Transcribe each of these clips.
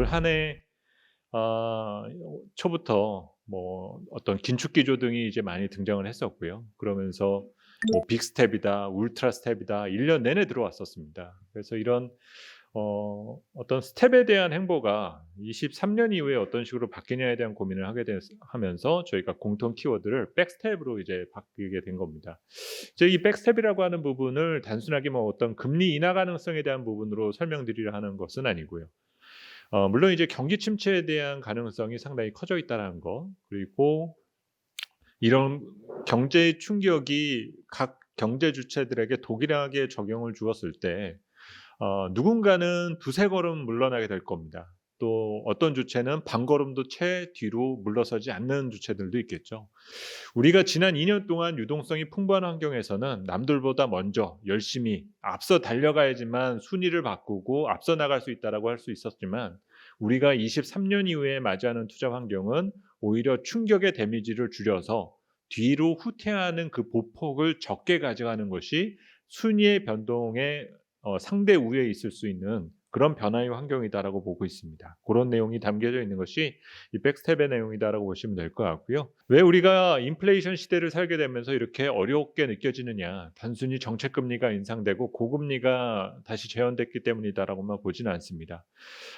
올 한 해 초부터 뭐 어떤 긴축 기조 등이 이제 많이 등장을 했었고요. 그러면서 뭐 빅 스텝이다, 울트라 스텝이다 1년 내내 들어왔었습니다. 그래서 이런 어떤 스텝에 대한 행보가 23년 이후에 어떤 식으로 바뀌냐에 대한 고민을 하면서 저희가 공통 키워드를 백스텝으로 이제 바뀌게 된 겁니다. 이제 이 백스텝이라고 하는 부분을 단순하게 뭐 어떤 금리 인하 가능성에 대한 부분으로 설명드리려 하는 것은 아니고요. 물론 이제 경기 침체에 대한 가능성이 상당히 커져 있다라는 거, 그리고 이런 경제의 충격이 각 경제 주체들에게 동일하게 적용을 주었을 때 누군가는 두세 걸음 물러나게 될 겁니다. 또 어떤 주체는 반 걸음도 채 뒤로 물러서지 않는 주체들도 있겠죠. 우리가 지난 2년 동안 유동성이 풍부한 환경에서는 남들보다 먼저 열심히 앞서 달려가야지만 순위를 바꾸고 앞서 나갈 수 있다라고 할 수 있었지만, 우리가 23년 이후에 맞이하는 투자 환경은 오히려 충격의 데미지를 줄여서 뒤로 후퇴하는 그 보폭을 적게 가져가는 것이 순위의 변동에 상대 우위에 있을 수 있는 그런 변화의 환경이다라고 보고 있습니다. 그런 내용이 담겨져 있는 것이 이 백스텝의 내용이다라고 보시면 될 것 같고요. 왜 우리가 인플레이션 시대를 살게 되면서 이렇게 어렵게 느껴지느냐, 단순히 정책 금리가 인상되고 고금리가 다시 재현됐기 때문이다라고만 보지는 않습니다.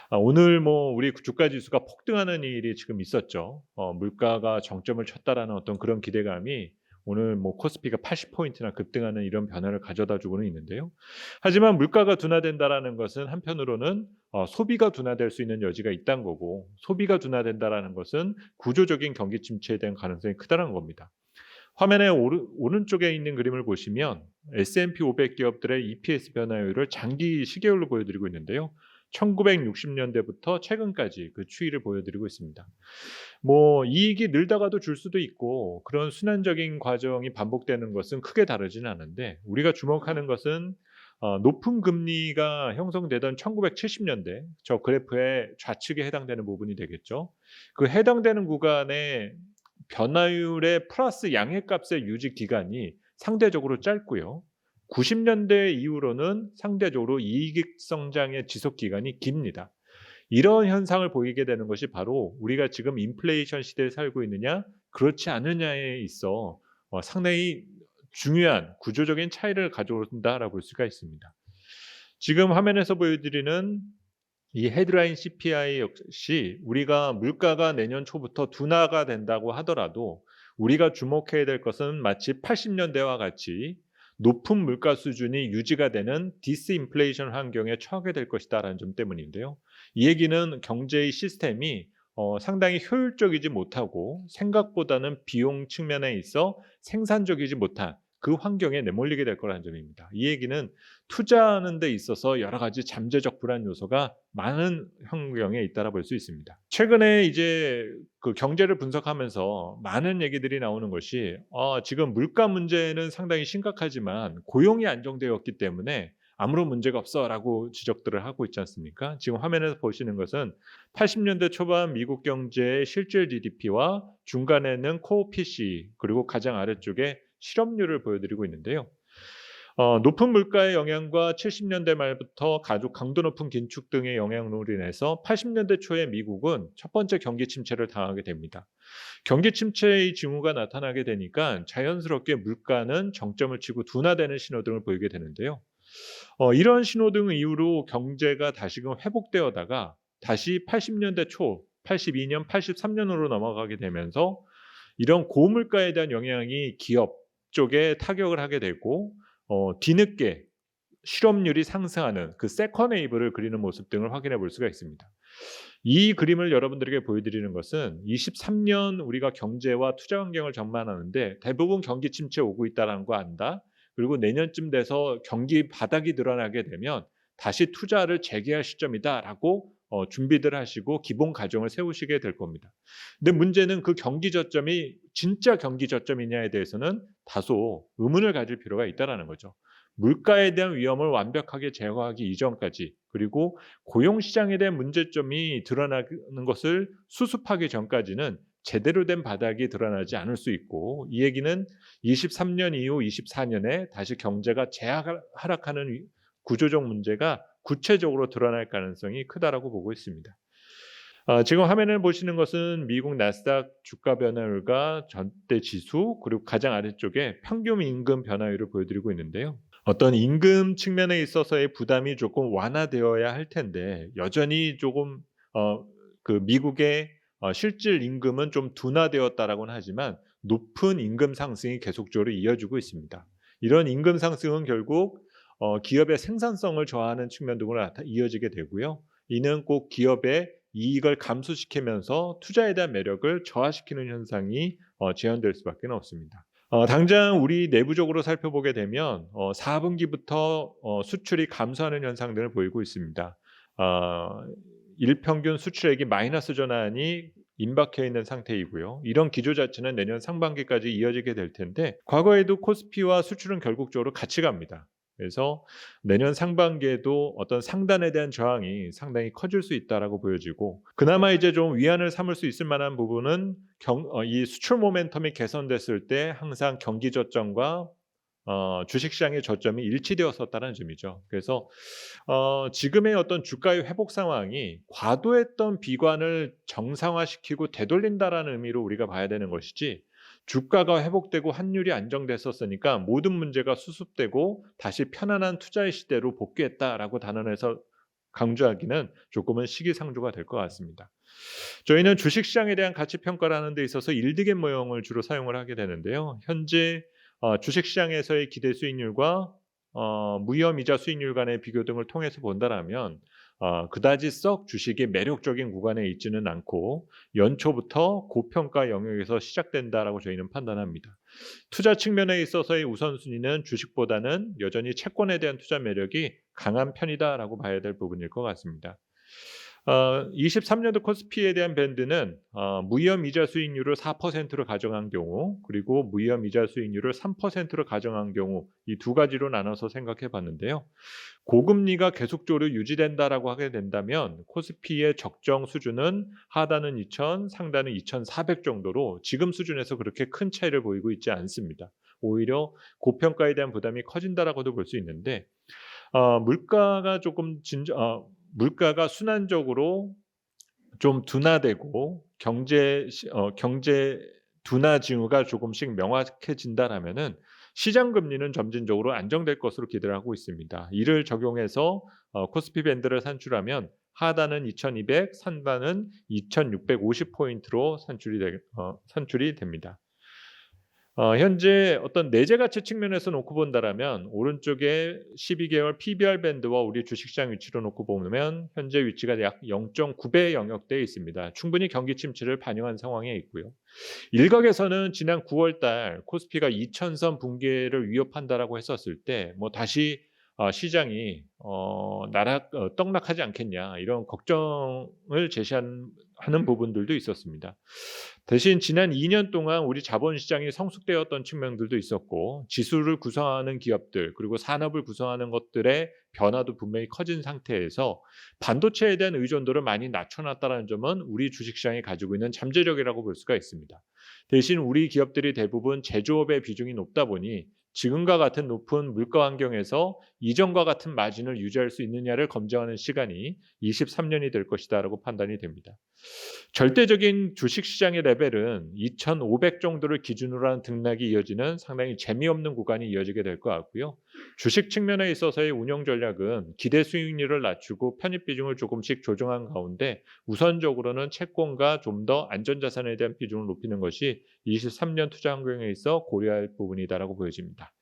오늘 뭐 우리 주가 지수가 폭등하는 일이 지금 있었죠. 물가가 정점을 쳤다라는 어떤 그런 기대감이 오늘 뭐 코스피가 80 포인트나 급등하는 이런 변화를 가져다 주고는 있는데요. 하지만 물가가 둔화된다라는 것은 한편으로는 소비가 둔화될 수 있는 여지가 있다는 거고, 소비가 둔화된다라는 것은 구조적인 경기 침체에 대한 가능성이 크다는 겁니다. 화면의 오른쪽에 있는 그림을 보시면 S&P 500 기업들의 EPS 변화율을 장기 시계열로 보여드리고 있는데요. 1960 년대부터 최근까지 그 추이를 보여드리고 있습니다. 뭐 이익이 늘다가도 줄 수도 있고 그런 순환적인 과정이 반복되는 것은 크게 다르지는 않은데, 우리가 주목하는 것은 높은 금리가 형성되던 1970 년대 저 그래프의 좌측에 해당되는 부분이 되겠죠. 그 해당되는 구간에 변화율의 플러스 양해값의 유지 기간이 상대적으로 짧고요. 90 년대 이후로는 상대적으로 이익 성장의 지속 기간이 깁니다. 이런 현상을 보이게 되는 것이 바로 우리가 지금 인플레이션 시대에 살고 있느냐 그렇지 않느냐에 있어 상당히 중요한 구조적인 차이를 가져온다라고 볼 수가 있습니다. 지금 화면에서 보여드리는 이 헤드라인 CPI 역시 우리가 물가가 내년 초부터 둔화가 된다고 하더라도 우리가 주목해야 될 것은 마치 80 년대와 같이 높은 물가 수준이 유지가 되는 디스인플레이션 환경에 처하게 될 것이다라는 점 때문인데요. 이 얘기는 경제의 시스템이 상당히 효율적이지 못하고 생각보다는 비용 측면에 있어 생산적이지 못한 그 환경에 내몰리게 될 거라는 점입니다. 이 얘기는 투자하는 데 있어서 여러 가지 잠재적 불안 요소가 많은 환경에 있다라 볼 수 있습니다. 최근에 이제 그 경제를 분석하면서 많은 얘기들이 나오는 것이 지금 물가 문제는 상당히 심각하지만 고용이 안정되었기 때문에 아무런 문제가 없어라고 지적들을 하고 있지 않습니까? 지금 화면에서 보시는 것은 80 년대 초반 미국 경제의 실질 GDP와 중간에는 코어 PC, 그리고 가장 아래쪽에 실업률을 보여드리고 있는데요. 높은 물가의 영향과 70 년대 말부터 가족 강도 높은 긴축 등의 영향으로 인해서 80 년대 초에 미국은 첫 번째 경기 침체를 당하게 됩니다. 경기 침체의 징후가 나타나게 되니까 자연스럽게 물가는 정점을 치고 둔화되는 신호등을 보이게 되는데요. 이런 신호등 이후로 경제가 다시금 회복되어다가 다시 80 년대 초 82 년, 83 년으로 넘어가게 되면서 이런 고물가에 대한 영향이 기업 쪽에 타격을 하게 되고 뒤늦게 실업률이 상승하는 그 세컨 웨이브를 그리는 모습 등을 확인해 볼 수가 있습니다. 이 그림을 여러분들에게 보여드리는 것은 23년 우리가 경제와 투자 환경을 전망하는데 대부분 경기 침체 오고 있다는 거 안다. 그리고 내년쯤 돼서 경기 바닥이 드러나게 되면 다시 투자를 재개할 시점이다라고 준비들 하시고 기본 가정을 세우시게 될 겁니다. 근데 문제는 그 경기 저점이 진짜 경기 저점이냐에 대해서는 다소 의문을 가질 필요가 있다라는 거죠. 물가에 대한 위험을 완벽하게 제거하기 이전까지, 그리고 고용 시장에 대한 문제점이 드러나는 것을 수습하기 전까지는 제대로 된 바닥이 드러나지 않을 수 있고, 이 얘기는 23년 이후 24 년에 다시 경제가 하락하는 구조적 문제가 구체적으로 드러날 가능성이 크다라고 보고 있습니다. 지금 화면에 보시는 것은 미국 나스닥 주가 변화율과 전대 지수 그리고 가장 아래쪽에 평균 임금 변화율을 보여드리고 있는데요. 어떤 임금 측면에 있어서의 부담이 조금 완화되어야 할 텐데 여전히 조금 그 미국의 실질 임금은 좀 둔화되었다라고는 하지만 높은 임금 상승이 계속적으로 이어지고 있습니다. 이런 임금 상승은 결국 기업의 생산성을 저하하는 측면 등으로 이어지게 되고요. 이는 꼭 기업의 이익을 감소시키면서 투자에 대한 매력을 저하시키는 현상이 재현될 수밖에 없습니다. 당장 우리 내부적으로 살펴보게 되면 4분기부터 수출이 감소하는 현상들을 보이고 있습니다. 일평균 수출액이 마이너스 전환이 임박해 있는 상태이고요. 이런 기조 자체는 내년 상반기까지 이어지게 될 텐데 과거에도 코스피와 수출은 결국적으로 같이 갑니다. 그래서 내년 상반기에도 어떤 상단에 대한 저항이 상당히 커질 수 있다라고 보여지고 그나마 이제 좀 위안을 삼을 수 있을 만한 부분은 이 수출 모멘텀이 개선됐을 때 항상 경기 저점과 주식시장의 저점이 일치되었었다는 점이죠. 그래서 지금의 어떤 주가의 회복 상황이 과도했던 비관을 정상화시키고 되돌린다라는 의미로 우리가 봐야 되는 것이지 주가가 회복되고 환율이 안정됐었으니까 모든 문제가 수습되고 다시 편안한 투자의 시대로 복귀했다라고 단언해서 강조하기는 조금은 시기상조가 될 것 같습니다. 저희는 주식시장에 대한 가치 평가를 하는 데 있어서 일드겟 모형을 주로 사용을 하게 되는데요. 현재 주식시장에서의 기대 수익률과 무이자 수익률 간의 비교 등을 통해서 본다라면 그다지 썩 주식이 매력적인 구간에 있지는 않고 연초부터 고평가 영역에서 시작된다라고 저희는 판단합니다. 투자 측면에 있어서의 우선순위는 주식보다는 여전히 채권에 대한 투자 매력이 강한 편이다라고 봐야 될 부분일 것 같습니다. 23년도 코스피에 대한 밴드는 무이자 수익률을 4%로 가정한 경우 그리고 무이자 수익률을 3%로 가정한 경우 이 두 가지로 나눠서 생각해 봤는데요. 고금리가 계속적으로 유지된다라고 하게 된다면 코스피의 적정 수준은 하단은 2,000, 상단은 2,400 정도로 지금 수준에서 그렇게 큰 차이를 보이고 있지 않습니다. 오히려 고평가에 대한 부담이 커진다라고도 볼 수 있는데 물가가 조금 물가가 순환적으로 좀 둔화되고 경제 둔화 징후가 조금씩 명확해진다라면은 시장 금리는 점진적으로 안정될 것으로 기대를 하고 있습니다. 이를 적용해서 코스피 밴드를 산출하면 하단은 2,200, 상단은 2,650 포인트로 산출이 됩니다. 현재 어떤 내재 가치 측면에서 놓고 본다라면 오른쪽에 12개월 PBR 밴드와 우리 주식시장 위치로 놓고 보면 현재 위치가 약 0.9배 영역대에 있습니다. 충분히 경기 침체를 반영한 상황에 있고요. 일각에서는 지난 9월 달 코스피가 2,000선 붕괴를 위협한다라고 했었을 때 다시 시장이 떡락하지 않겠냐 이런 걱정을 제시하는 부분들도 있었습니다. 대신 지난 2년 동안 우리 자본시장이 성숙되었던 측면들도 있었고 지수를 구성하는 기업들 그리고 산업을 구성하는 것들의 변화도 분명히 커진 상태에서 반도체에 대한 의존도를 많이 낮춰놨다는 점은 우리 주식시장이 가지고 있는 잠재력이라고 볼 수가 있습니다. 대신 우리 기업들이 대부분 제조업의 비중이 높다 보니 지금과 같은 높은 물가 환경에서 이전과 같은 마진을 유지할 수 있느냐를 검증하는 시간이 23년이 될 것이다라고 판단이 됩니다. 절대적인 주식시장의 레벨은 2,500 정도를 기준으로 한 등락이 이어지는 상당히 재미없는 구간이 이어지게 될 것 같고요. 주식 측면에 있어서의 운영 전략은 기대 수익률을 낮추고 편입 비중을 조금씩 조정한 가운데 우선적으로는 채권과 좀 더 안전자산에 대한 비중을 높이는 것이 23년 투자 환경에 있어 고려할 부분이다라고 보여집니다.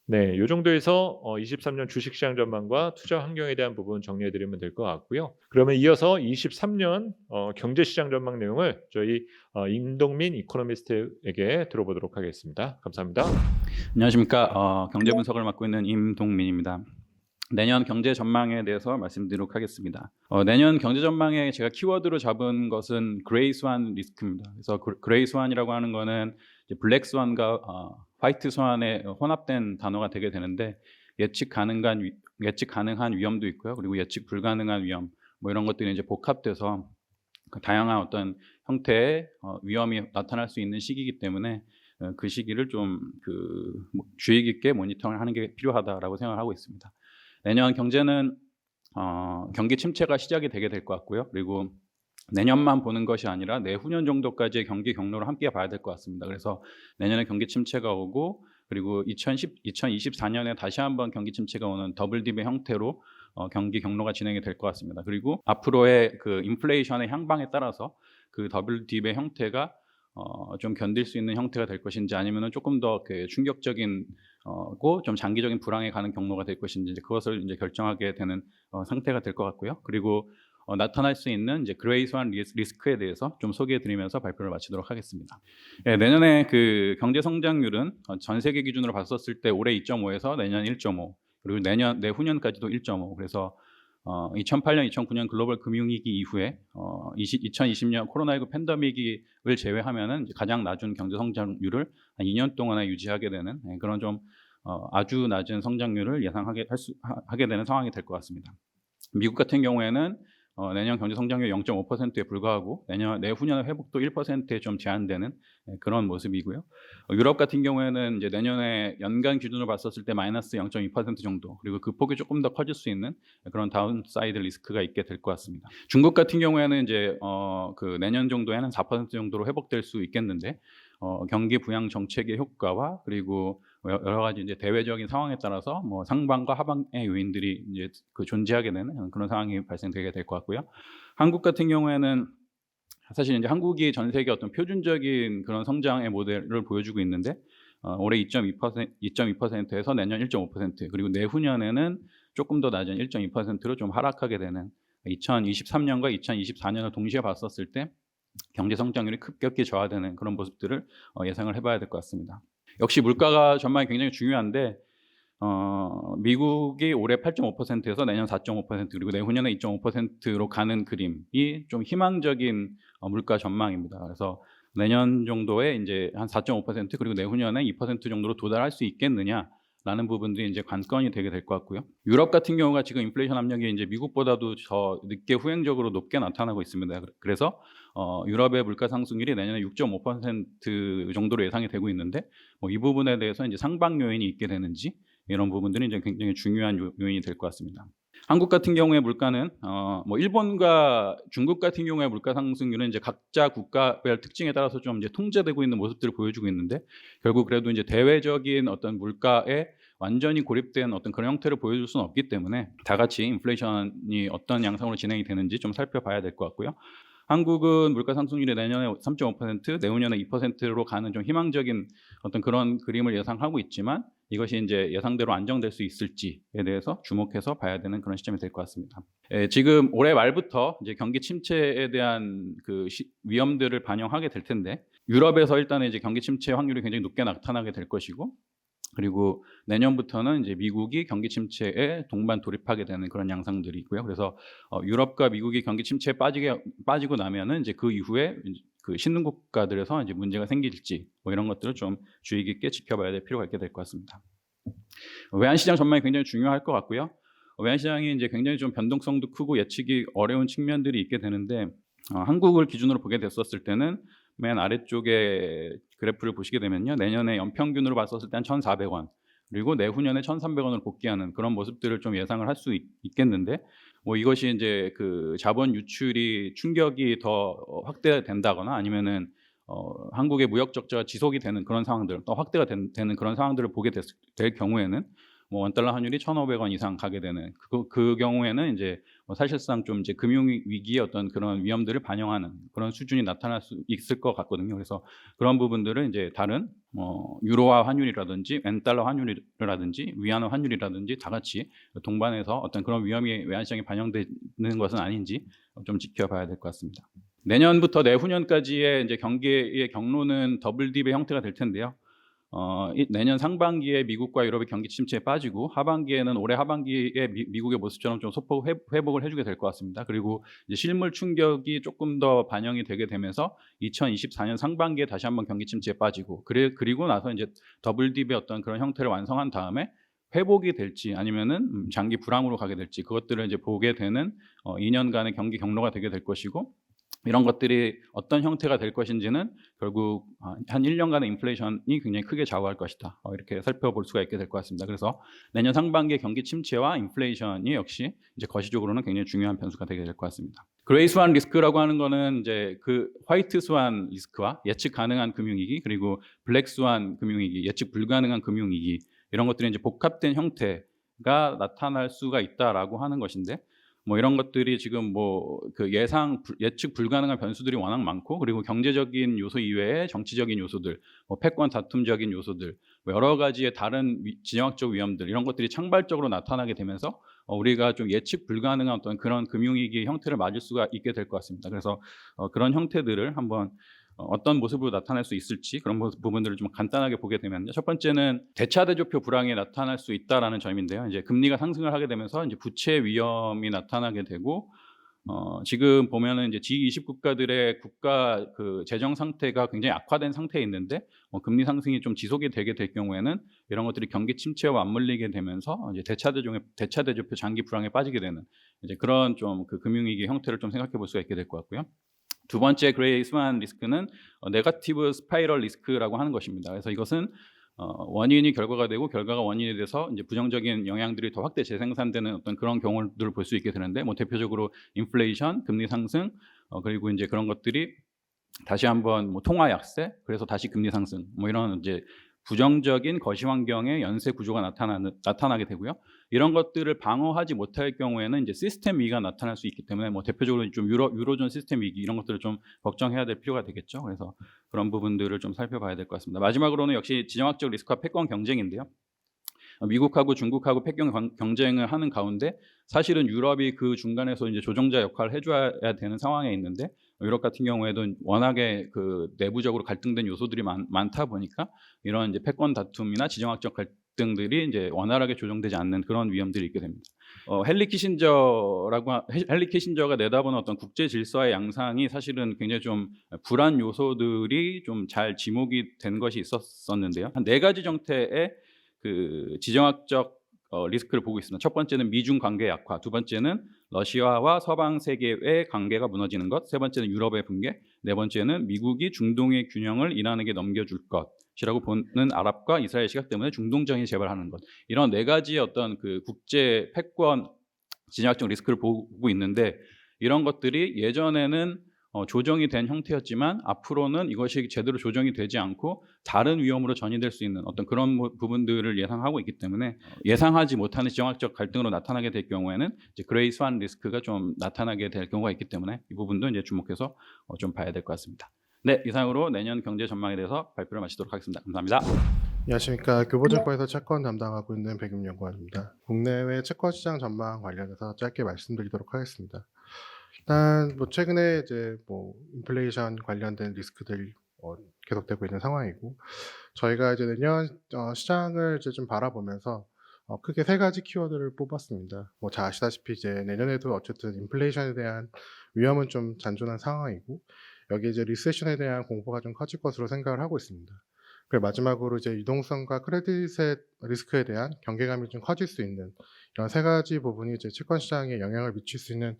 네, 요 정도에서 23년 주식시장 전망과 투자 환경에 대한 부분 정리해 드리면 될 것 같고요. 그러면 이어서 23년 경제시장 전망 내용을 저희 임동민 이코노미스트에게 들어보도록 하겠습니다. 감사합니다. 안녕하십니까. 경제 분석을 맡고 있는 임동민입니다. 내년 경제 전망에 대해서 말씀드리도록 하겠습니다. 내년 경제 전망에 제가 키워드로 잡은 것은 그레이 스완 리스크입니다. 그래서 그레이 스완이라고 하는 거는 블랙 스완과 화이트 스완의 혼합된 단어가 되게 되는데 예측 가능한 위험도 있고요. 그리고 예측 불가능한 위험 이런 것들이 이제 복합돼서 다양한 어떤 형태의 위험이 나타날 수 있는 시기이기 때문에 그 시기를 좀 주의 깊게 모니터링을 하는 게 필요하다라고 생각하고 있습니다. 내년 경제는 경기 침체가 시작이 되게 될 것 같고요. 그리고 내년만 보는 것이 아니라 내후년 정도까지의 경기 경로를 함께 봐야 될 것 같습니다. 그래서 내년에 경기 침체가 오고 그리고 2024년에 다시 한번 경기 침체가 오는 더블 딥의 형태로 경기 경로가 진행이 될 것 같습니다. 그리고 앞으로의 그 인플레이션의 향방에 따라서 그 더블 딥의 형태가 좀 견딜 수 있는 형태가 될 것인지 아니면은 조금 더 그 충격적인 고 좀 장기적인 불황에 가는 경로가 될 것인지 이제 그것을 이제 결정하게 되는 상태가 될 것 같고요. 그리고 나타날 수 있는 이제 그레이스한 리스크에 대해서 좀 소개해 드리면서 발표를 마치도록 하겠습니다. 예, 내년에 그 경제 성장률은 전 세계 기준으로 봤었을 때 올해 2.5에서 내년 1.5 그리고 내후년까지도 1.5 그래서 2008년, 2009년 글로벌 금융위기 이후에 2020년 코로나19 팬데믹을 제외하면은 이제 가장 낮은 경제 성장률을 한 2년 동안에 유지하게 되는 그런 좀 아주 낮은 성장률을 예상하게 하게 되는 상황이 될 것 같습니다. 미국 같은 경우에는 내년 경제 성장률 0.5%에 불과하고 내후년의 회복도 1%에 좀 제한되는 그런 모습이고요. 유럽 같은 경우에는 이제 내년에 연간 기준으로 봤었을 때 마이너스 0.2% 정도 그리고 그 폭이 조금 더 커질 수 있는 그런 다운사이드 리스크가 있게 될 것 같습니다. 중국 같은 경우에는 이제 그 내년 정도에는 4% 정도로 회복될 수 있겠는데 경기 부양 정책의 효과와 그리고 여러 가지 이제 대외적인 상황에 따라서 뭐 상방과 하방의 요인들이 이제 그 존재하게 되는 그런 상황이 발생되게 될 것 같고요. 한국 같은 경우에는 사실 이제 한국이 전 세계 어떤 표준적인 그런 성장의 모델을 보여주고 있는데 올해 2.2%에서 내년 1.5% 그리고 내후년에는 조금 더 낮은 1.2%로 좀 하락하게 되는 2023년과 2024년을 동시에 봤었을 때 경제 성장률이 급격히 저하되는 그런 모습들을 예상을 해봐야 될 것 같습니다. 역시 물가가 전망이 굉장히 중요한데 미국이 올해 8.5%에서 내년 4.5% 그리고 내후년에 2.5%로 가는 그림이 좀 희망적인 물가 전망입니다. 그래서 내년 정도에 이제 한 4.5% 그리고 내후년에 2% 정도로 도달할 수 있겠느냐라는 부분들이 이제 관건이 되게 될 것 같고요. 유럽 같은 경우가 지금 인플레이션 압력이 이제 미국보다도 더 늦게 후행적으로 높게 나타나고 있습니다. 그래서 유럽의 물가 상승률이 내년에 6.5% 정도로 예상이 되고 있는데 이 부분에 대해서 이제 상방 요인이 있게 되는지 이런 부분들이 이제 굉장히 중요한 요인이 될 것 같습니다. 한국 같은 경우의 물가는 뭐 일본과 중국 같은 경우의 물가 상승률은 이제 각자 국가별 특징에 따라서 좀 이제 통제되고 있는 모습들을 보여주고 있는데 결국 그래도 이제 대외적인 어떤 물가에 완전히 고립된 어떤 그런 형태를 보여줄 수는 없기 때문에 다 같이 인플레이션이 어떤 양상으로 진행이 되는지 좀 살펴봐야 될 것 같고요. 한국은 물가 상승률이 내년에 3.5%, 내후년에 2%로 가는 좀 희망적인 어떤 그런 그림을 예상하고 있지만 이것이 이제 예상대로 안정될 수 있을지에 대해서 주목해서 봐야 되는 그런 시점이 될 것 같습니다. 지금 올해 말부터 이제 경기 침체에 대한 그 위험들을 반영하게 될 텐데 유럽에서 일단은 이제 경기 침체 확률이 굉장히 높게 나타나게 될 것이고 그리고 내년부터는 이제 미국이 경기 침체에 동반 돌입하게 되는 그런 양상들이 있고요. 그래서 유럽과 미국이 경기 침체에 빠지고 나면은 이제 그 이후에 그 신흥 국가들에서 이제 문제가 생길지 뭐 이런 것들을 좀 주의 깊게 지켜봐야 될 필요가 있게 될 것 같습니다. 외환시장 전망이 굉장히 중요할 것 같고요. 외환시장이 이제 굉장히 좀 변동성도 크고 예측이 어려운 측면들이 있게 되는데 한국을 기준으로 보게 됐었을 때는 맨 아래쪽에 그래프를 보시게 되면요. 내년에 연평균으로 봤었을 때 한 1,400원 그리고 내후년에 1,300원을 복귀하는 그런 모습들을 좀 예상을 할 수 있겠는데 뭐 이것이 이제 그 자본 유출이 충격이 더 확대된다거나 아니면은 한국의 무역 적자가 지속이 되는 그런 상황들 또 확대가 되는 그런 상황들을 보게 될 경우에는 뭐 원달러 환율이 1,500원 이상 가게 되는 그 경우에는 이제 뭐 사실상 좀 이제 금융 위기의 어떤 그런 위험들을 반영하는 그런 수준이 나타날 수 있을 것 같거든요. 그래서 그런 부분들은 이제 다른 유로화 환율이라든지 엔달러 환율이라든지 위안화 환율이라든지 다 같이 동반해서 어떤 그런 위험이 외환시장에 반영되는 것은 아닌지 좀 지켜봐야 될 것 같습니다. 내년부터 내후년까지의 이제 경기의 경로는 더블 딥의 형태가 될 텐데요. 내년 상반기에 미국과 유럽의 경기 침체에 빠지고 하반기에는 올해 하반기에 미국의 모습처럼 좀 소폭 회복을 해주게 될 것 같습니다. 그리고 이제 실물 충격이 조금 더 반영이 되게 되면서 2024년 상반기에 다시 한번 경기 침체에 빠지고 그리고 나서 이제 더블 딥의 어떤 그런 형태를 완성한 다음에 회복이 될지 아니면은 장기 불황으로 가게 될지 그것들을 이제 보게 되는 2년간의 경기 경로가 되게 될 것이고 이런 것들이 어떤 형태가 될 것인지는 결국 한 1년간의 인플레이션이 굉장히 크게 좌우할 것이다. 이렇게 살펴볼 수가 있게 될 것 같습니다. 그래서 내년 상반기의 경기 침체와 인플레이션이 역시 이제 거시적으로는 굉장히 중요한 변수가 되게 될 것 같습니다. 그레이 스완 리스크라고 하는 거는 이제 그 화이트 스완 리스크와 예측 가능한 금융위기, 그리고 블랙 스완 금융위기, 예측 불가능한 금융위기, 이런 것들이 이제 복합된 형태가 나타날 수가 있다라고 하는 것인데, 뭐 이런 것들이 지금 뭐 그 예측 불가능한 변수들이 워낙 많고, 그리고 경제적인 요소 이외에 정치적인 요소들, 뭐 패권 다툼적인 요소들, 뭐 여러 가지의 다른 지정학적 위험들, 이런 것들이 창발적으로 나타나게 되면서 우리가 좀 예측 불가능한 어떤 그런 금융위기 형태를 맞을 수가 있게 될 것 같습니다. 그래서 그런 형태들을 한번 어떤 모습으로 나타날 수 있을지, 그런 부분들을 좀 간단하게 보게 되면요. 첫 번째는 대차대조표 불황이 나타날 수 있다라는 점인데요. 이제 금리가 상승을 하게 되면서 이제 부채 위험이 나타나게 되고, 지금 보면은 이제 G20 국가들의 국가 그 재정 상태가 굉장히 악화된 상태에 있는데, 금리 상승이 좀 지속이 되게 될 경우에는 이런 것들이 경기 침체와 맞물리게 되면서 이제 대차대조표 장기 불황에 빠지게 되는 이제 그런 좀 그 금융위기 형태를 좀 생각해 볼 수가 있게 될 것 같고요. 두 번째 그레이 스완 리스크는 네거티브 스파이럴 리스크라고 하는 것입니다. 그래서 이것은 원인이 결과가 되고 결과가 원인이 돼서 이제 부정적인 영향들이 더 확대 재생산되는 어떤 그런 경우들을 볼 수 있게 되는데, 뭐 대표적으로 인플레이션, 금리 상승, 그리고 이제 그런 것들이 다시 한번 뭐 통화 약세, 그래서 다시 금리 상승, 뭐 이런 이제 부정적인 거시 환경의 연쇄 구조가 나타나게 되고요. 이런 것들을 방어하지 못할 경우에는 이제 시스템 위기가 나타날 수 있기 때문에, 뭐 대표적으로 좀 유로존 시스템 위기, 이런 것들을 좀 걱정해야 될 필요가 되겠죠. 그래서 그런 부분들을 좀 살펴봐야 될 것 같습니다. 마지막으로는 역시 지정학적 리스크와 패권 경쟁인데요. 미국하고 중국하고 패권 경쟁을 하는 가운데 사실은 유럽이 그 중간에서 이제 조정자 역할을 해줘야 되는 상황에 있는데, 유럽 같은 경우에도 워낙에 그 내부적으로 갈등된 요소들이 많다 보니까 이런 이제 패권 다툼이나 지정학적 갈등들이 이제 원활하게 조정되지 않는 그런 위험들이 있게 됩니다. 헨리 키신저가 내다보는 어떤 국제 질서의 양상이 사실은 굉장히 좀 불안 요소들이 좀 잘 지목이 된 것이 있었는데요. 한 4가지 정도의 그 지정학적 리스크를 보고 있습니다. 첫 번째는 미중 관계 약화, 두 번째는 러시아와 서방 세계의 관계가 무너지는 것, 세 번째는 유럽의 붕괴, 네 번째는 미국이 중동의 균형을 이란에게 넘겨줄 것이라고 보는 아랍과 이스라엘 시각 때문에 중동전이 재발하는 것, 이런 4가지의 어떤 그 국제 패권 지정학적 리스크를 보고 있는데, 이런 것들이 예전에는 조정이 된 형태였지만 앞으로는 이것이 제대로 조정이 되지 않고 다른 위험으로 전이될 수 있는 어떤 그런 부분들을 예상하고 있기 때문에, 예상하지 못하는 지정학적 갈등으로 나타나게 될 경우에는 이제 그레이 스완 리스크가 좀 나타나게 될 경우가 있기 때문에 이 부분도 이제 주목해서 좀 봐야 될 것 같습니다. 네, 이상으로 내년 경제 전망에 대해서 발표를 마치도록 하겠습니다. 감사합니다. 안녕하십니까. 교보증권에서 채권 담당하고 있는 백윤연구원입니다. 국내외 채권 시장 전망 관련해서 짧게 말씀드리도록 하겠습니다. 일단 뭐 최근에 이제 뭐 인플레이션 관련된 리스크들이 계속되고 있는 상황이고, 저희가 이제 내년 시장을 이제 좀 바라보면서 크게 3가지 키워드를 뽑았습니다. 뭐 잘 아시다시피 이제 내년에도 어쨌든 인플레이션에 대한 위험은 좀 잔존한 상황이고, 여기 이제 리세션에 대한 공포가 좀 커질 것으로 생각을 하고 있습니다. 그리고 마지막으로 이제 유동성과 크레딧의 리스크에 대한 경계감이 좀 커질 수 있는 이런 3가지 부분이 이제 채권 시장에 영향을 미칠 수 있는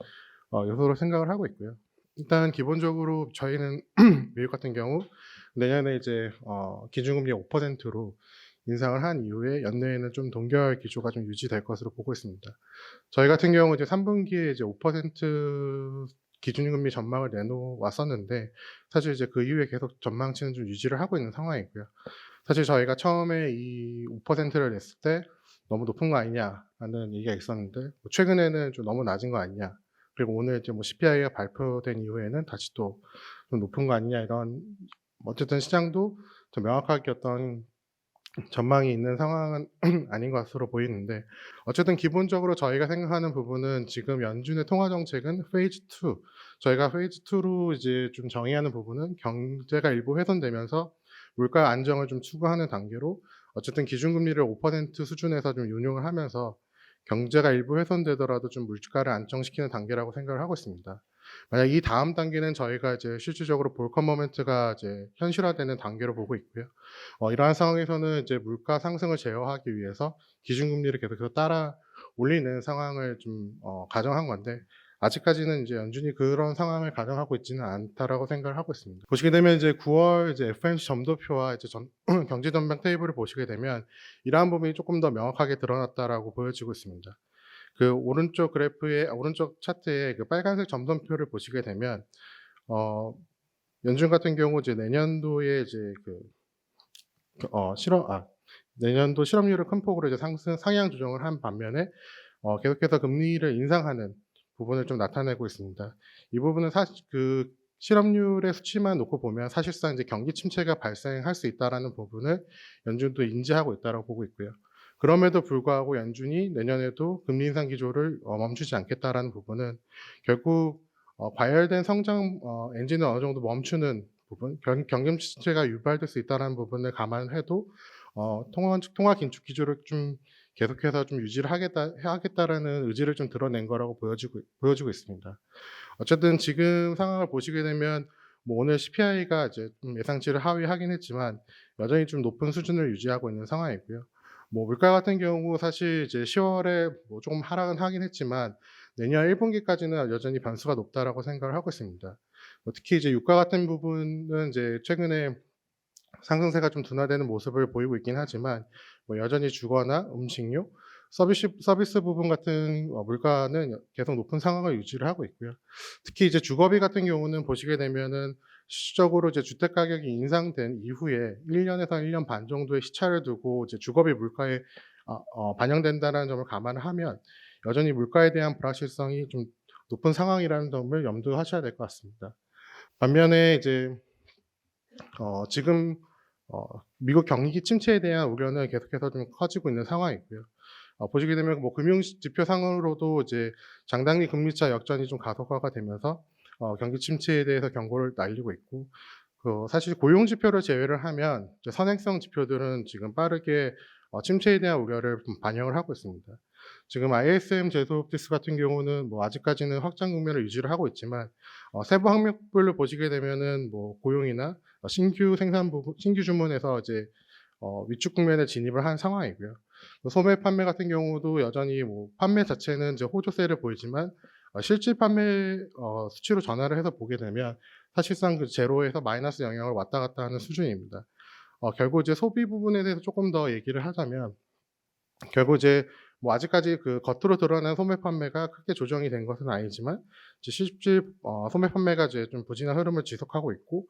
요소로 생각을 하고 있고요. 일단 기본적으로 저희는 미국 같은 경우 내년에 이제 기준금리 5%로 인상을 한 이후에 연내에는 좀 동결 기조가 좀 유지될 것으로 보고 있습니다. 저희 같은 경우 이제 3분기에 이제 5% 기준금리 전망을 내놓았었는데, 사실 이제 그 이후에 계속 전망치는 좀 유지를 하고 있는 상황이고요. 사실 저희가 처음에 이 5%를 냈을 때 너무 높은 거 아니냐라는 얘기가 있었는데, 뭐 최근에는 좀 너무 낮은 거 아니냐, 그리고 오늘 이제 뭐 CPI가 발표된 이후에는 다시 또 좀 높은 거 아니냐, 이런 어쨌든 시장도 좀 명확하게 어떤 전망이 있는 상황은 아닌 것으로 보이는데, 어쨌든 기본적으로 저희가 생각하는 부분은 지금 연준의 통화 정책은 페이즈 2, 저희가 페이즈 2로 이제 좀 정의하는 부분은 경제가 일부 훼손되면서 물가 안정을 좀 추구하는 단계로 어쨌든 기준금리를 5% 수준에서 좀 운용을 하면서 경제가 일부 훼손되더라도 좀 물가를 안정시키는 단계라고 생각을 하고 있습니다. 만약 이 다음 단계는 저희가 이제 실질적으로 볼컨 모멘트가 이제 현실화되는 단계로 보고 있고요. 이러한 상황에서는 이제 물가 상승을 제어하기 위해서 기준금리를 계속해서 따라 올리는 상황을 좀 가정한 건데, 아직까지는 이제 연준이 그런 상황을 가정하고 있지는 않다라고 생각을 하고 있습니다. 보시게 되면 이제 9월 이제 FOMC 점도표와 이제 경제 전망 테이블을 보시게 되면 이러한 부분이 조금 더 명확하게 드러났다라고 보여지고 있습니다. 그 오른쪽 그래프의 오른쪽 차트에 그 빨간색 점선표를 보시게 되면 연준 같은 경우 이제 내년도에 이제 내년도 실업률을 큰 폭으로 이제 상향 조정을 한 반면에 계속해서 금리를 인상하는 부분을 좀 나타내고 있습니다. 이 부분은 사실 그 실업률의 수치만 놓고 보면 사실상 이제 경기 침체가 발생할 수 있다라는 부분을 연준도 인지하고 있다라고 보고 있고요. 그럼에도 불구하고 연준이 내년에도 금리 인상 기조를 멈추지 않겠다라는 부분은 결국 과열된 성장 엔진을 어느 정도 멈추는 부분, 경기 침체가 유발될 수 있다라는 부분을 감안해도 통화 긴축 기조를 좀 계속해서 좀 유지를 하겠다라는 의지를 좀 드러낸 거라고 보여지고 있습니다. 어쨌든 지금 상황을 보시게 되면 뭐 오늘 CPI가 이제 좀 예상치를 하회하긴 했지만 여전히 좀 높은 수준을 유지하고 있는 상황이고요. 뭐 물가 같은 경우 사실 이제 10월에 뭐 조금 하락은 하긴 했지만 내년 1분기까지는 여전히 변수가 높다라고 생각을 하고 있습니다. 특히 이제 유가 같은 부분은 이제 최근에 상승세가 좀 둔화되는 모습을 보이고 있긴 하지만 뭐 여전히 주거나 음식료, 서비스 부분 같은 물가는 계속 높은 상황을 유지를 하고 있고요. 특히 이제 주거비 같은 경우는 보시게 되면은 실질적으로 이제 주택 가격이 인상된 이후에 1년에서 1년 반 정도의 시차를 두고 이제 주거비 물가에 반영된다는 점을 감안을 하면 여전히 물가에 대한 불확실성이 좀 높은 상황이라는 점을 염두하셔야 될 것 같습니다. 반면에 이제 지금 미국 경기 침체에 대한 우려는 계속해서 좀 커지고 있는 상황이고요. 보시게 되면 뭐 금융 지표상으로도 이제 장단기 금리차 역전이 좀 가속화가 되면서 경기 침체에 대해서 경고를 날리고 있고, 사실 고용 지표를 제외를 하면 이제 선행성 지표들은 지금 빠르게 침체에 대한 우려를 좀 반영을 하고 있습니다. 지금 ISM 제조업 지수 같은 경우는 뭐 아직까지는 확장 국면을 유지를 하고 있지만 세부 항목별로 보시게 되면은 뭐 고용이나 신규 생산 부분, 신규 주문에서 이제 위축 국면에 진입을 한 상황이고요. 소매 판매 같은 경우도 여전히 뭐 판매 자체는 이제 호조세를 보이지만 실질 판매 수치로 전환을 해서 보게 되면 사실상 그 제로에서 마이너스 영향을 왔다 갔다 하는 수준입니다. 결국 이제 소비 부분에 대해서 조금 더 얘기를 하자면 결국 이제 뭐 아직까지 그 겉으로 드러난 소매 판매가 크게 조정이 된 것은 아니지만 이제 실질 소매 판매가 이제 좀 부진한 흐름을 지속하고 있고,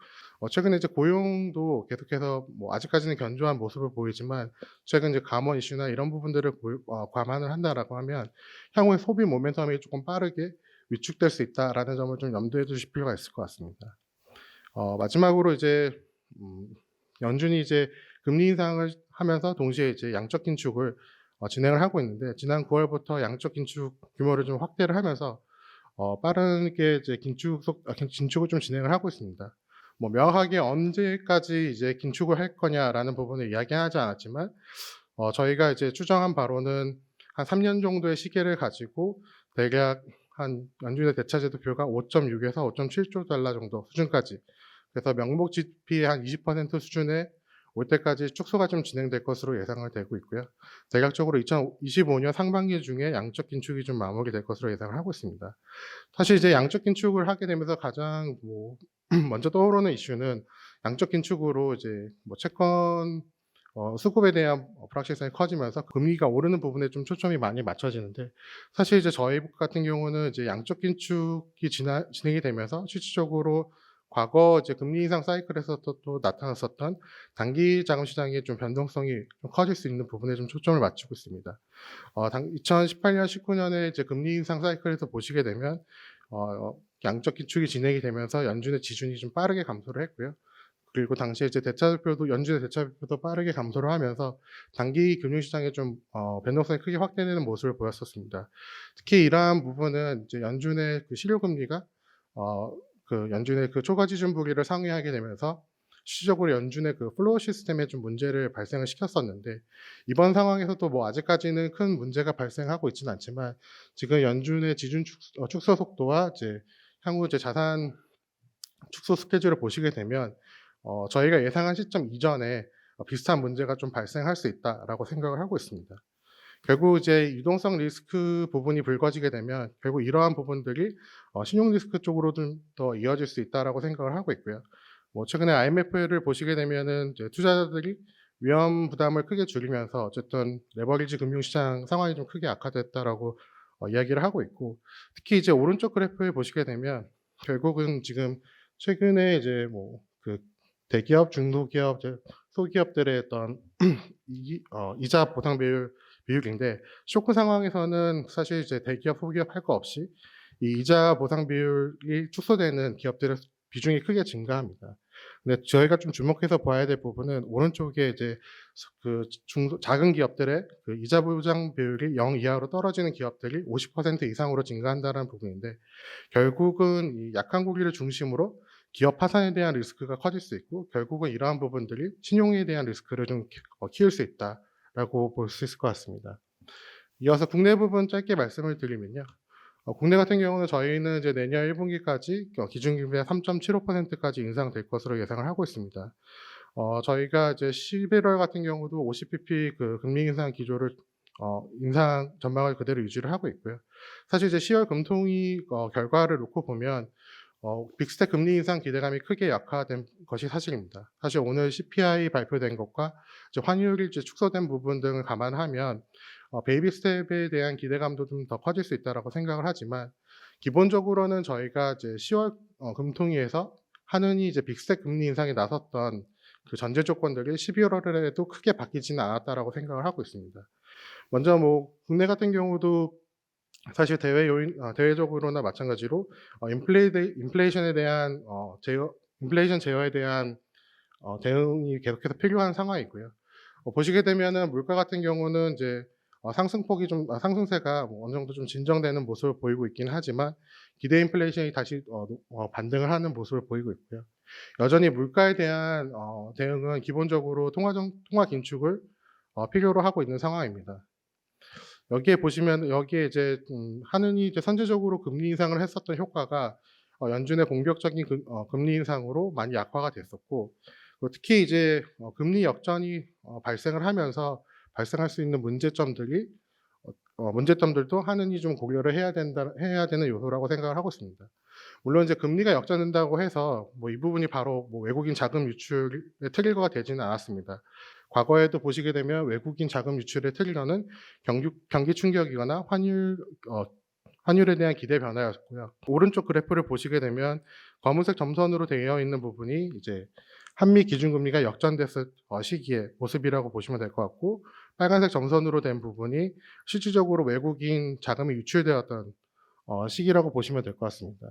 최근에 이제 고용도 계속해서 뭐 아직까지는 견조한 모습을 보이지만 최근 이제 감원 이슈나 이런 부분들을 감안을 한다라고 하면 향후에 소비 모멘텀이 조금 빠르게 위축될 수 있다라는 점을 좀 염두에 두실 필요가 있을 것 같습니다. 마지막으로 이제 연준이 이제 금리 인상을 하면서 동시에 이제 양적 긴축을 진행을 하고 있는데, 지난 9월부터 양적 긴축 규모를 좀 확대를 하면서 빠르게 이제 긴축을 좀 진행을 하고 있습니다. 뭐 명확하게 언제까지 이제 긴축을 할 거냐라는 부분을 이야기하지 않았지만 저희가 이제 추정한 바로는 한 3년 정도의 시기를 가지고 대략 한 연준의 대차제도표가 5.6에서 5.7조 달러 정도 수준까지, 그래서 명목 GDP의 한 20% 수준에 올 때까지 축소가 좀 진행될 것으로 예상을 되고 있고요. 대략적으로 2025년 상반기 중에 양적 긴축이 좀 마무리될 것으로 예상을 하고 있습니다. 사실 이제 양적 긴축을 하게 되면서 가장 뭐 먼저 떠오르는 이슈는 양적 긴축으로 이제 뭐 채권 수급에 대한 불확실성이 커지면서 금리가 오르는 부분에 좀 초점이 많이 맞춰지는데, 사실 이제 저희 같은 경우는 이제 양적 긴축이 진행이 되면서 실질적으로 과거 이제 금리 인상 사이클에서 또 나타났었던 단기 자금 시장의 좀 변동성이 좀 커질 수 있는 부분에 좀 초점을 맞추고 있습니다. 2018년, 19년에 이제 금리 인상 사이클에서 보시게 되면 양적 긴축이 진행이 되면서 연준의 지준이 좀 빠르게 감소를 했고요. 그리고 당시에 이제 연준의 대차표도 빠르게 감소를 하면서 단기 금융시장에 좀 변동성이 크게 확대되는 모습을 보였었습니다. 특히 이러한 부분은 이제 연준의 그 실효금리가 그 연준의 그 초과지준부기를 상회하게 되면서 실질적으로 연준의 그 플로어 시스템에 좀 문제를 발생을 시켰었는데, 이번 상황에서도 뭐 아직까지는 큰 문제가 발생하고 있지는 않지만 지금 연준의 지준 축소 속도와 이제 향후 이제 자산 축소 스케줄을 보시게 되면 저희가 예상한 시점 이전에 비슷한 문제가 좀 발생할 수 있다라고 생각을 하고 있습니다. 결국 이제 유동성 리스크 부분이 불거지게 되면 결국 이러한 부분들이 신용 리스크 쪽으로 좀 더 이어질 수 있다라고 생각을 하고 있고요. 뭐 최근에 IMF를 보시게 되면은 이제 투자자들이 위험 부담을 크게 줄이면서 어쨌든 레버리지 금융시장 상황이 좀 크게 악화됐다라고 이야기를 하고 있고, 특히 이제 오른쪽 그래프를 보시게 되면 결국은 지금 최근에 이제 뭐 그 대기업, 중소기업, 이제 소기업들의 어떤 이자 보상 비율인데, 쇼크 상황에서는 사실 이제 대기업, 소기업 할 거 없이 이 이자 보상 비율이 축소되는 기업들의 비중이 크게 증가합니다. 근데 저희가 좀 주목해서 봐야 될 부분은 오른쪽에 이제 작은 기업들의 그 이자 보장 비율이 0 이하로 떨어지는 기업들이 50% 이상으로 증가한다는 부분인데, 결국은 이 약한 고기를 중심으로 기업 파산에 대한 리스크가 커질 수 있고, 결국은 이러한 부분들이 신용에 대한 리스크를 좀 키울 수 있다라고 볼 수 있을 것 같습니다. 이어서 국내 부분 짧게 말씀을 드리면요. 국내 같은 경우는 저희는 이제 내년 1분기까지 기준금리가 3.75%까지 인상될 것으로 예상을 하고 있습니다. 저희가 이제 11월 같은 경우도 50bp 그 금리 인상 기조를 인상 전망을 그대로 유지를 하고 있고요. 사실 이제 10월 금통위 결과를 놓고 보면 빅스텝 금리 인상 기대감이 크게 약화된 것이 사실입니다. 사실 오늘 CPI 발표된 것과 이제 환율이 이제 축소된 부분 등을 감안하면 베이비 스텝에 대한 기대감도 좀 더 커질 수 있다라고 생각을 하지만, 기본적으로는 저희가 이제 10월 금통위에서 하느니 이제 빅스텝 금리 인상에 나섰던 그 전제 조건들이 11월에도 크게 바뀌지는 않았다라고 생각을 하고 있습니다. 먼저 뭐 국내 같은 경우도 사실 대외적으로나 마찬가지로 인플레이션에 대한 인플레이션 제어에 대한 대응이 계속해서 필요한 상황이고요. 보시게 되면은 물가 같은 경우는 이제 상승폭이 좀 상승세가 뭐 어느 정도 좀 진정되는 모습을 보이고 있긴 하지만, 기대 인플레이션이 다시 반등을 하는 모습을 보이고 있고요. 여전히 물가에 대한 대응은 기본적으로 통화 긴축을 필요로 하고 있는 상황입니다. 여기에 보시면 여기에 이제 하느니 이제 선제적으로 금리 인상을 했었던 효과가 연준의 공격적인 금리 인상으로 많이 약화가 됐었고, 특히 이제 금리 역전이 발생을 하면서 발생할 수 있는 문제점들도 하느니 좀 고려를 해야 되는 요소라고 생각을 하고 있습니다. 물론 이제 금리가 역전된다고 해서 뭐 이 부분이 바로 뭐 외국인 자금 유출의 트리거가 되지는 않았습니다. 과거에도 보시게 되면 외국인 자금 유출의 트리거는 경기 충격이거나 환율에 대한 기대 변화였고요. 오른쪽 그래프를 보시게 되면 검은색 점선으로 되어 있는 부분이 이제 한미 기준금리가 역전됐을 시기의 모습이라고 보시면 될 것 같고, 빨간색 점선으로 된 부분이 실질적으로 외국인 자금이 유출되었던 시기라고 보시면 될 것 같습니다.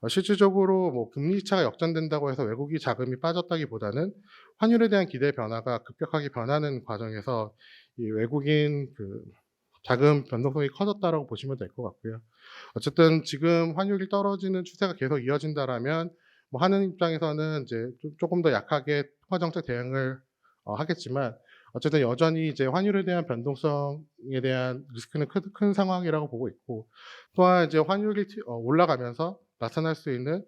실질적으로 뭐 금리 차가 역전된다고 해서 외국인 자금이 빠졌다기보다는 환율에 대한 기대 변화가 급격하게 변하는 과정에서 이 외국인 그 자금 변동성이 커졌다라고 보시면 될 것 같고요. 어쨌든 지금 환율이 떨어지는 추세가 계속 이어진다라면 뭐 하는 입장에서는 이제 조금 더 약하게 통화 정책 대응을 하겠지만, 어쨌든 여전히 이제 환율에 대한 변동성에 대한 리스크는 큰 상황이라고 보고 있고, 또한 이제 환율이 올라가면서 나타날 수 있는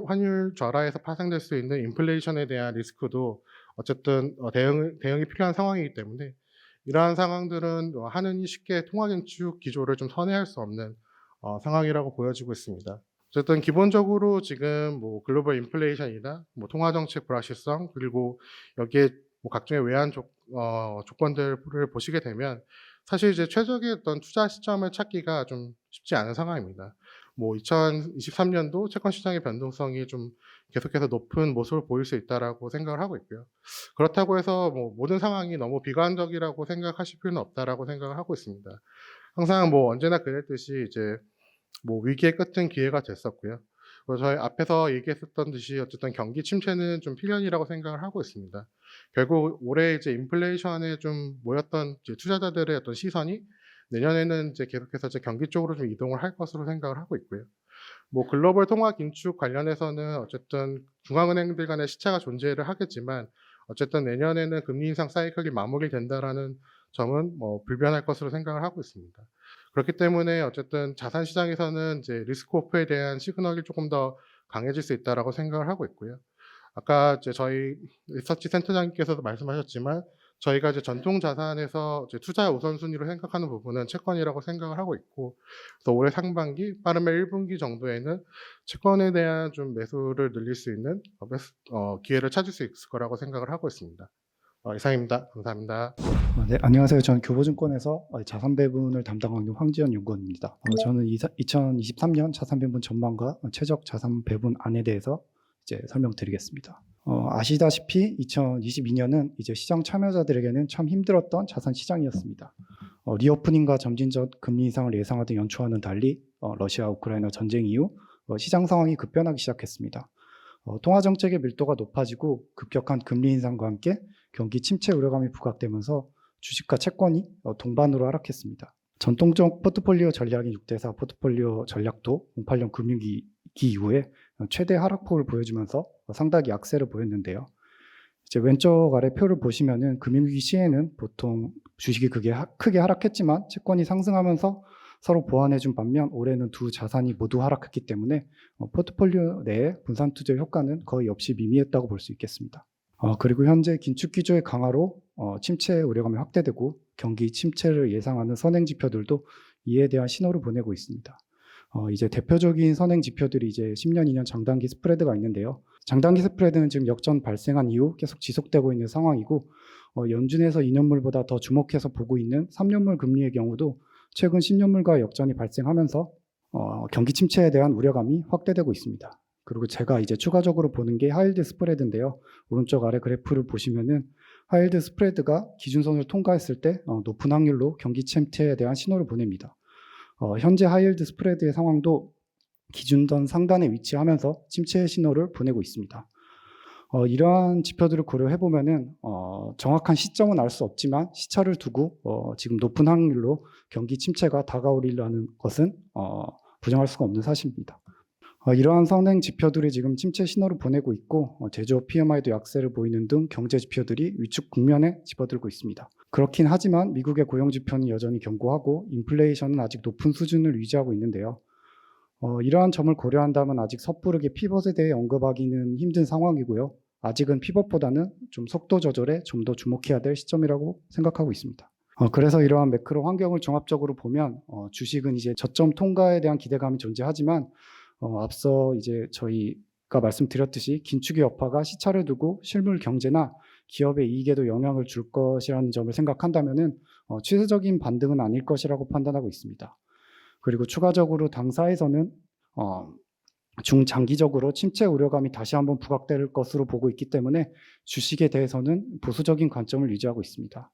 환율 절하에서 파생될 수 있는 인플레이션에 대한 리스크도 어쨌든 대응이 필요한 상황이기 때문에, 이러한 상황들은 하느니 쉽게 통화 긴축 기조를 좀 선회할 수 없는 상황이라고 보여지고 있습니다. 어쨌든 기본적으로 지금 뭐 글로벌 인플레이션이나 뭐 통화 정책 불확실성, 그리고 여기에 뭐 각종의 외환 조건들을 보시게 되면 사실 이제 최적의 어떤 투자 시점을 찾기가 좀 쉽지 않은 상황입니다. 뭐 2023년도 채권 시장의 변동성이 좀 계속해서 높은 모습을 보일 수 있다라고 생각을 하고 있고요. 그렇다고 해서 뭐 모든 상황이 너무 비관적이라고 생각하실 필요는 없다라고 생각을 하고 있습니다. 항상 뭐 언제나 그랬듯이 이제 뭐 위기의 끝은 기회가 됐었고요. 저희 앞에서 얘기했었던 듯이 어쨌든 경기 침체는 좀 필연이라고 생각을 하고 있습니다. 결국 올해 이제 인플레이션에 좀 모였던 이제 투자자들의 어떤 시선이 내년에는 이제 계속해서 이제 경기 쪽으로 좀 이동을 할 것으로 생각을 하고 있고요. 뭐 글로벌 통화 긴축 관련해서는 어쨌든 중앙은행들 간의 시차가 존재를 하겠지만, 어쨌든 내년에는 금리 인상 사이클이 마무리된다라는 점은 뭐 불변할 것으로 생각을 하고 있습니다. 그렇기 때문에 어쨌든 자산 시장에서는 이제 리스크 오프에 대한 시그널이 조금 더 강해질 수 있다라고 생각을 하고 있고요. 아까 이제 저희 리서치 센터장님께서도 말씀하셨지만 저희가 이제 전통 자산에서 이제 투자 우선순위로 생각하는 부분은 채권이라고 생각을 하고 있고, 그래서 올해 상반기, 빠르면 1분기 정도에는 채권에 대한 좀 매수를 늘릴 수 있는 기회를 찾을 수 있을 거라고 생각을 하고 있습니다. 이상입니다. 감사합니다. 네, 안녕하세요. 저는 교보증권에서 자산 배분을 담당하고 있는 황지연 연구원입니다. 저는 2023년 자산 배분 전망과 최적 자산 배분 안에 대해서 이제 설명드리겠습니다. 아시다시피 2022년은 이제 시장 참여자들에게는 참 힘들었던 자산 시장이었습니다. 리오프닝과 점진적 금리 인상을 예상하던 연초와는 달리 러시아 우크라이나 전쟁 이후 시장 상황이 급변하기 시작했습니다. 통화 정책의 밀도가 높아지고 급격한 금리 인상과 함께 경기 침체 우려감이 부각되면서 주식과 채권이 동반으로 하락했습니다. 전통적 포트폴리오 전략인 6대4 포트폴리오 전략도 08년 금융위기 이후에 최대 하락폭을 보여주면서 상당히 약세를 보였는데요. 이제 왼쪽 아래 표를 보시면은 금융위기 시에는 보통 주식이 크게 하락했지만 채권이 상승하면서 서로 보완해준 반면 올해는 두 자산이 모두 하락했기 때문에 포트폴리오 내의 분산 투자 효과는 거의 없이 미미했다고 볼 수 있겠습니다. 그리고 현재 긴축 기조의 강화로 침체 우려감이 확대되고 경기 침체를 예상하는 선행 지표들도 이에 대한 신호를 보내고 있습니다. 이제 대표적인 선행 지표들이 이제 10년, 2년 장단기 스프레드가 있는데요. 장단기 스프레드는 지금 역전 발생한 이후 계속 지속되고 있는 상황이고 연준에서 2년물보다 더 주목해서 보고 있는 3년물 금리의 경우도 최근 10년물과 역전이 발생하면서 경기 침체에 대한 우려감이 확대되고 있습니다. 그리고 제가 이제 추가적으로 보는 게 하이힐드 스프레드인데요. 오른쪽 아래 그래프를 보시면은 하이힐드 스프레드가 기준선을 통과했을 때 높은 확률로 경기 침체에 대한 신호를 보냅니다. 현재 하이힐드 스프레드의 상황도 기준선 상단에 위치하면서 침체의 신호를 보내고 있습니다. 이러한 지표들을 고려해 보면은 정확한 시점은 알 수 없지만 시차를 두고 지금 높은 확률로 경기 침체가 다가오리라는 것은 부정할 수가 없는 사실입니다. 이러한 선행 지표들이 지금 침체 신호를 보내고 있고 제조업 PMI도 약세를 보이는 등 경제 지표들이 위축 국면에 집어들고 있습니다. 그렇긴 하지만 미국의 고용 지표는 여전히 견고하고 인플레이션은 아직 높은 수준을 유지하고 있는데요. 이러한 점을 고려한다면 아직 섣부르게 피벗에 대해 언급하기는 힘든 상황이고요. 아직은 피벗보다는 좀 속도 조절에 좀 더 주목해야 될 시점이라고 생각하고 있습니다. 그래서 이러한 매크로 환경을 종합적으로 보면 주식은 이제 저점 통과에 대한 기대감이 존재하지만 앞서 이제 저희가 말씀드렸듯이 긴축의 여파가 시차를 두고 실물 경제나 기업의 이익에도 영향을 줄 것이라는 점을 생각한다면은 추세적인 반등은 아닐 것이라고 판단하고 있습니다. 그리고 추가적으로 당사에서는 중장기적으로 침체 우려감이 다시 한번 부각될 것으로 보고 있기 때문에 주식에 대해서는 보수적인 관점을 유지하고 있습니다.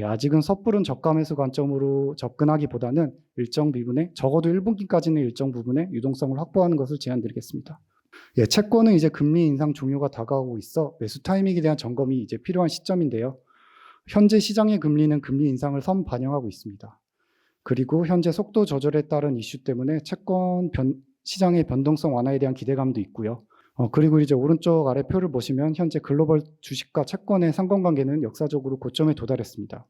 아직은 섣부른 저가 매수 관점으로 접근하기보다는 일정 부분에 적어도 1분기까지는 일정 부분에 유동성을 확보하는 것을 제안드리겠습니다. 채권은 이제 금리 인상 종료가 다가오고 있어 매수 타이밍에 대한 점검이 이제 필요한 시점인데요. 현재 시장의 금리는 금리 인상을 선반영하고 있습니다. 그리고 현재 속도 조절에 따른 이슈 때문에 채권 시장의 변동성 완화에 대한 기대감도 있고요. 그리고 이제 오른쪽 아래 표를 보시면 현재 글로벌 주식과 채권의 상관관계는 역사적으로 고점에 도달했습니다.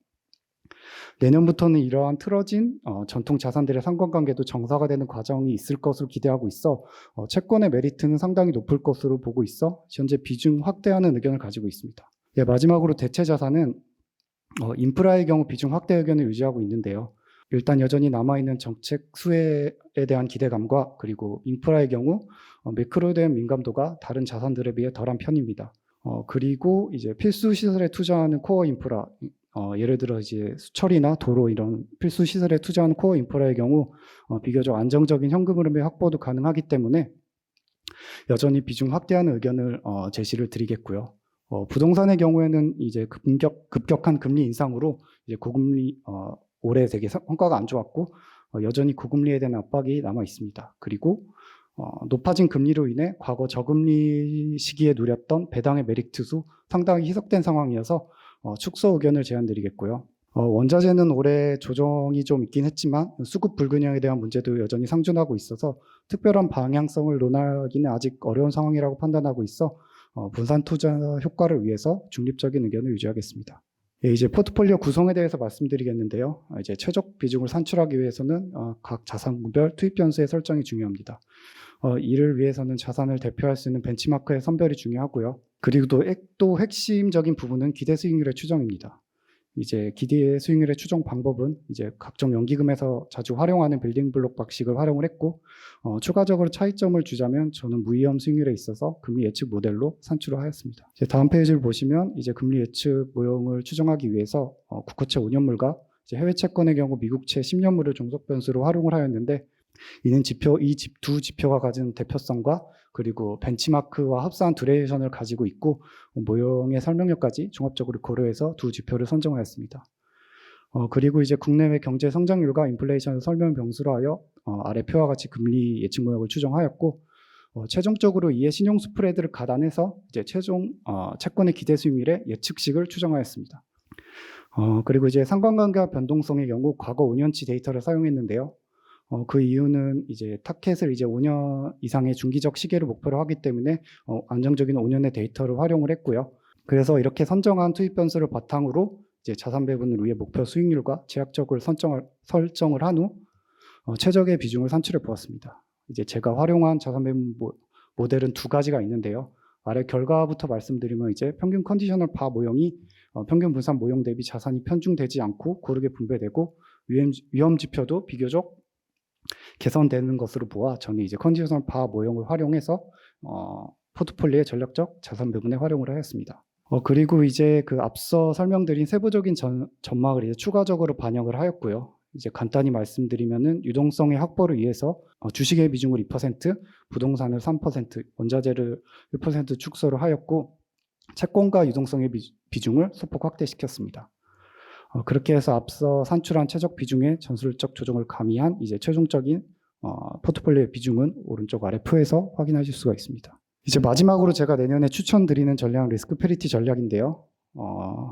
내년부터는 이러한 틀어진 전통 자산들의 상관관계도 정상화되는 과정이 있을 것으로 기대하고 있어 채권의 메리트는 상당히 높을 것으로 보고 있어 현재 비중 확대하는 의견을 가지고 있습니다. 마지막으로 대체 자산은 인프라의 경우 비중 확대 의견을 유지하고 있는데요. 일단 여전히 남아있는 정책 수혜에 대한 기대감과 그리고 인프라의 경우 매크로에 대한 민감도가 다른 자산들에 비해 덜한 편입니다. 그리고 이제 필수 시설에 투자하는 코어 인프라, 예를 들어 이제 수철이나 도로 이런 필수 시설에 투자하는 코어 인프라의 경우 비교적 안정적인 현금 흐름의 확보도 가능하기 때문에 여전히 비중 확대하는 의견을 제시를 드리겠고요. 부동산의 경우에는 이제 급격한 금리 인상으로 이제 고금리 올해 되게 성과가 안 좋았고 여전히 고금리에 대한 압박이 남아 있습니다. 그리고 높아진 금리로 인해 과거 저금리 시기에 누렸던 배당의 메리트도 상당히 희석된 상황이어서 축소 의견을 제안드리겠고요. 원자재는 올해 조정이 좀 있긴 했지만 수급 불균형에 대한 문제도 여전히 상존하고 있어서 특별한 방향성을 논하기는 아직 어려운 상황이라고 판단하고 있어 분산 투자 효과를 위해서 중립적인 의견을 유지하겠습니다. 이제 포트폴리오 구성에 대해서 말씀드리겠는데요. 이제 최적 비중을 산출하기 위해서는 각 자산군별 투입 변수의 설정이 중요합니다. 이를 위해서는 자산을 대표할 수 있는 벤치마크의 선별이 중요하고요. 그리고 또 핵심적인 부분은 기대 수익률의 추정입니다. 이제 기대 수익률의 추정 방법은 이제 각종 연기금에서 자주 활용하는 빌딩 블록 방식을 활용을 했고, 추가적으로 차이점을 주자면 저는 무위험 수익률에 있어서 금리 예측 모델로 산출을 하였습니다. 이제 다음 페이지를 보시면 이제 금리 예측 모형을 추정하기 위해서 국고채 5년물과 이제 해외 채권의 경우 미국채 10년물을 종속 변수로 활용을 하였는데, 이는 두 지표가 가진 대표성과 그리고 벤치마크와 흡사한 듀레이션을 가지고 있고, 모형의 설명력까지 종합적으로 고려해서 두 지표를 선정하였습니다. 그리고 이제 국내외 경제 성장률과 인플레이션을 설명 병수로 하여 아래 표와 같이 금리 예측 모형을 추정하였고, 최종적으로 이에 신용 스프레드를 가단해서 이제 최종 채권의 기대 수익률의 예측식을 추정하였습니다. 그리고 이제 상관관계와 변동성의 경우 과거 5년치 데이터를 사용했는데요. 그 이유는 이제 타켓을 이제 5년 이상의 중기적 시계를 목표로 하기 때문에 안정적인 5년의 데이터를 활용을 했고요. 그래서 이렇게 선정한 투입 변수를 바탕으로 이제 자산 배분을 위해 목표 수익률과 제약적으로 설정을 한 후 최적의 비중을 산출해 보았습니다. 이제 제가 활용한 자산 배분 모델은 두 가지가 있는데요. 아래 결과부터 말씀드리면 이제 평균 컨디셔널 바 모형이 평균 분산 모형 대비 자산이 편중되지 않고 고르게 분배되고 위험 지표도 비교적 개선되는 것으로 보아 저는 이제 컨디셔널 바 모형을 활용해서 포트폴리오의 전략적 자산 배분에 활용을 하였습니다. 그리고 이제 그 앞서 설명드린 세부적인 전망을 이제 추가적으로 반영을 하였고요. 이제 간단히 말씀드리면은 유동성의 확보를 위해서 주식의 비중을 2%, 부동산을 3%, 원자재를 1% 축소를 하였고, 채권과 유동성의 비중을 소폭 확대시켰습니다. 그렇게 해서 앞서 산출한 최적 비중의 전술적 조정을 가미한 이제 최종적인 포트폴리오의 비중은 오른쪽 아래 표에서 확인하실 수가 있습니다. 이제 마지막으로 제가 내년에 추천드리는 전략은 리스크 페리티 전략인데요.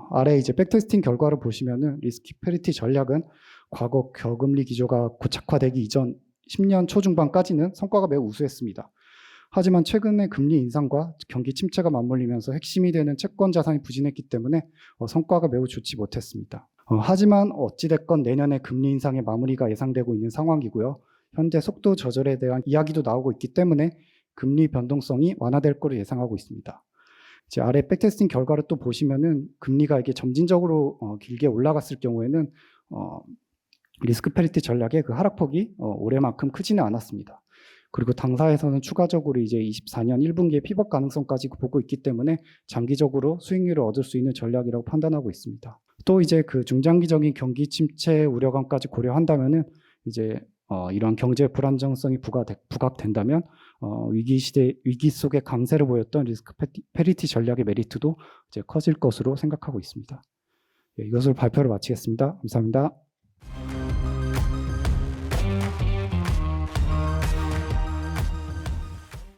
아래 이제 백테스팅 결과를 보시면은 리스크 페리티 전략은 과거 저금리 기조가 고착화되기 이전 10년 초중반까지는 성과가 매우 우수했습니다. 하지만 최근에 금리 인상과 경기 침체가 맞물리면서 핵심이 되는 채권 자산이 부진했기 때문에 성과가 매우 좋지 못했습니다. 하지만 어찌됐건 내년에 금리 인상의 마무리가 예상되고 있는 상황이고요. 현재 속도 조절에 대한 이야기도 나오고 있기 때문에 금리 변동성이 완화될 것으로 예상하고 있습니다. 이제 아래 백테스팅 결과를 또 보시면은 금리가 이게 점진적으로 길게 올라갔을 경우에는 리스크 페리티 전략의 그 하락폭이 올해만큼 크지는 않았습니다. 그리고 당사에서는 추가적으로 이제 24년 1분기에 피벗 가능성까지 보고 있기 때문에 장기적으로 수익률을 얻을 수 있는 전략이라고 판단하고 있습니다. 또 이제 그 중장기적인 경기 침체 우려감까지 고려한다면은 이제 이러한 경제 불안정성이 부각된다면 위기 속에 강세를 보였던 리스크 페리티 전략의 메리트도 이제 커질 것으로 생각하고 있습니다. 이것을 발표를 마치겠습니다. 감사합니다.